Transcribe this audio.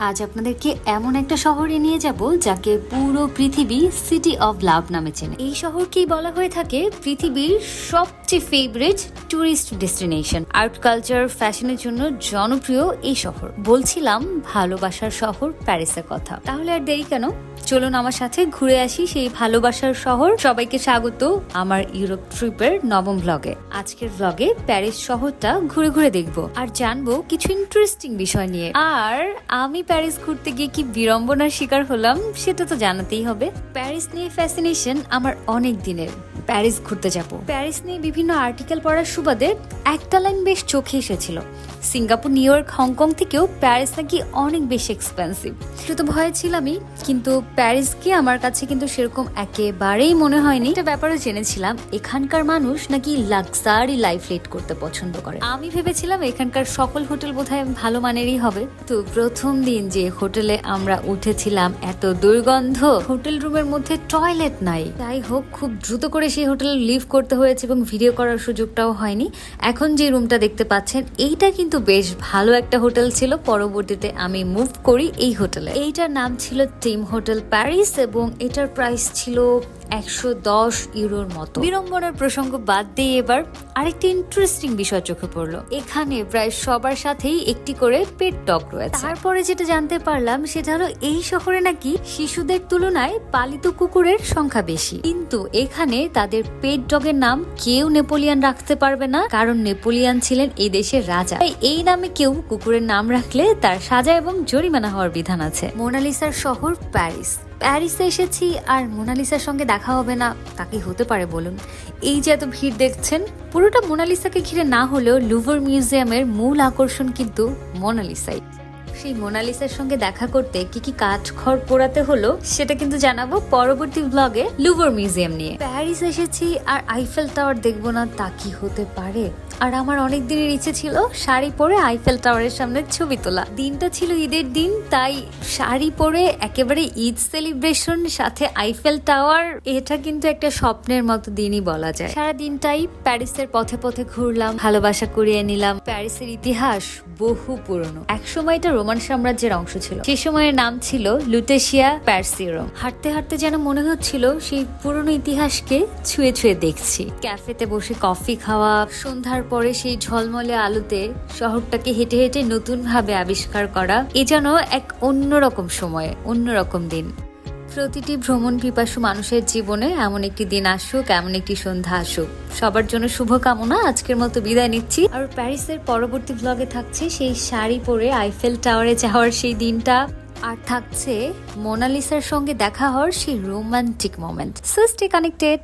আজ আপনাদেরকে এমন একটা শহরে নিয়ে যাব যাকে পুরো পৃথিবী সিটি অফ লাভ নামে চেনে। এই শহরকেই বলা হয়ে থাকে পৃথিবীর সবচেয়ে favourite tourist destination. Art, culture, ফ্যাশনের জন্য জনপ্রিয় এই শহর। বলছিলাম ভালোবাসার শহর প্যারিসের কথা। তাহলে আর দেরি কেন, চলুন আমার সাথে ঘুরে আসি সেই ভালোবাসার শহর। সবাইকে স্বাগত আমার ইউরোপ ট্রিপের নবম ভ্লগে। আজকের ভ্লগে প্যারিস শহরটা ঘুরে ঘুরে দেখবো আর জানবো কিছু ইন্টারেস্টিং বিষয় নিয়ে। আর আমি প্যারিস ঘুরতে গিয়ে কি বিড়ম্বনার শিকার হলাম সেটা তো জানাতেই হবে। প্যারিস নিয়ে ফ্যাসিনেশন আমার অনেক দিনের। প্যারিস ঘুরতে যাব, প্যারিস নিয়ে বিভিন্ন আর্টিকেল পড়ার সুবাদে একটা লাইন বেশ চোখে এসেছিল, সিঙ্গাপুর, নিউ ইয়র্ক, হংকং থেকেও প্যারিস নাকি অনেক বেশি এক্সপেন্সিভ। একটু তো ভয় ছিলামই, কিন্তু প্যারিস কি আমার কাছে কিন্তু সেরকম একেবারেই মনে হয়নি। একটা ব্যাপারও জেনেছিলাম, এখানকার মানুষ নাকি লাক্সারি লাইফ লিড করতে পছন্দ করে। আমি ভেবেছিলাম এখানকার সকল হোটেল বোধহয় ভালো মানেরই হবে। তো প্রথম দিন যে হোটেলে আমরা উঠেছিলাম, এত দুর্গন্ধ, হোটেল রুমের মধ্যে টয়লেট নাই। যাই হোক, খুব দ্রুত করে সেই হোটেল লিভ করতে হয়েছে এবং ভিডিও করার সুযোগটাও হয়নি। এখন যে রুমটা দেখতে পাচ্ছেন এইটা কিন্তু বেশ ভালো একটা হোটেল ছিল। পরবর্তীতে আমি মুভ করি এই হোটেলে। এইটার নাম ছিল টিম হোটেল প্যারিস এবং এটার প্রাইস ছিল 110 ইউরোর মতো। বিড়ম্বনার প্রসঙ্গ বাদ দিয়ে এবার আরেকটি ইন্টারেস্টিং বিষয় চোখে পড়লো। এখানে প্রায় সবার সাথেই একটি করে পেট ডগ রয়েছে। তারপরে যেটা জানতে পারলাম সেটা হলো এই শহরে নাকি শিশুদের তুলনায় পালিত কুকুরের সংখ্যা বেশি, কিন্তু এখানে তাদের পেট ডগের নাম কেউ নেপোলিয়ান রাখতে পারবে না, কারণ নেপোলিয়ান ছিলেন এই দেশের রাজা। তাই এই নামে কেউ কুকুরের নাম রাখলে তার সাজা এবং জরিমানা হওয়ার বিধান আছে। মোনালিসার শহর প্যারিস। প্যারিসে এসেছি আর মোনালিসার সঙ্গে দেখা হবে না তা কি হতে পারে বলুন? এই যে এত ভিড় দেখছেন, পুরোটা মোনালিসাকে ঘিরে না হলেও লুভর মিউজিয়ামের মূল আকর্ষণ কিন্তু মোনালিসাই। সেই মোনালিসার সঙ্গে দেখা করতে কি কি কাঠখড় পোড়াতে হলো সেটা কিন্তু জানাবো পরবর্তী ব্লগে লুভর মিউজিয়াম নিয়ে। প্যারিস এসেছি আর আইফেল টাওয়ার দেখবো না তা কি হতে পারে? আর আমার অনেক দিনের ইচ্ছে ছিল শাড়ি পরে আইফেল টাওয়ারের সামনে ছবি তোলা। দিনটা ছিল ঈদের দিন, তাই শাড়ি পরে একেবারে ঈদ সেলিব্রেশন সাথে আইফেল টাওয়ার, এটা কিন্তু একটা স্বপ্নের মতো দিনই বলা যায়। সারা দিনটাই প্যারিসের পথে পথে ঘুরলাম, ভালোবাসা করিয়ে নিলাম। প্যারিসের ইতিহাস বহু পুরনো। একসময় এটা রোমান সাম্রাজ্যের অংশ ছিল। সে সময়ের নাম ছিল লুটেশিয়া প্যারসিরোম। হাঁটতে হাঁটতে যেন মনে হচ্ছিল সেই পুরনো ইতিহাসকে ছুঁয়ে ছুঁয়ে দেখছি। ক্যাফেতে বসে কফি খাওয়া, সন্ধ্যার পরে সেই ঝলমলে আলোতে শহরটাকে হেঁটে হেঁটে নতুন ভাবে আবিষ্কার করা, এ যেন এক অন্যরকম সময়, অন্যরকম দিন। প্রতিটি ভ্রমণ পিপাসু মানুষের জীবনে এমন একটি দিন আসুক, এমন একটি সন্ধ্যা আসুক। সবার জন্য শুভকামনা। আজকের মতো বিদায় নিচ্ছি। আর প্যারিসের পরবর্তী ব্লগে থাকছে সেই শাড়ি পরে আইফেল টাওয়ারে যাওয়ার সেই দিনটা, আর থাকছে মোনালিসার সঙ্গে দেখা হওয়ার সেই romantic moment. So stay connected.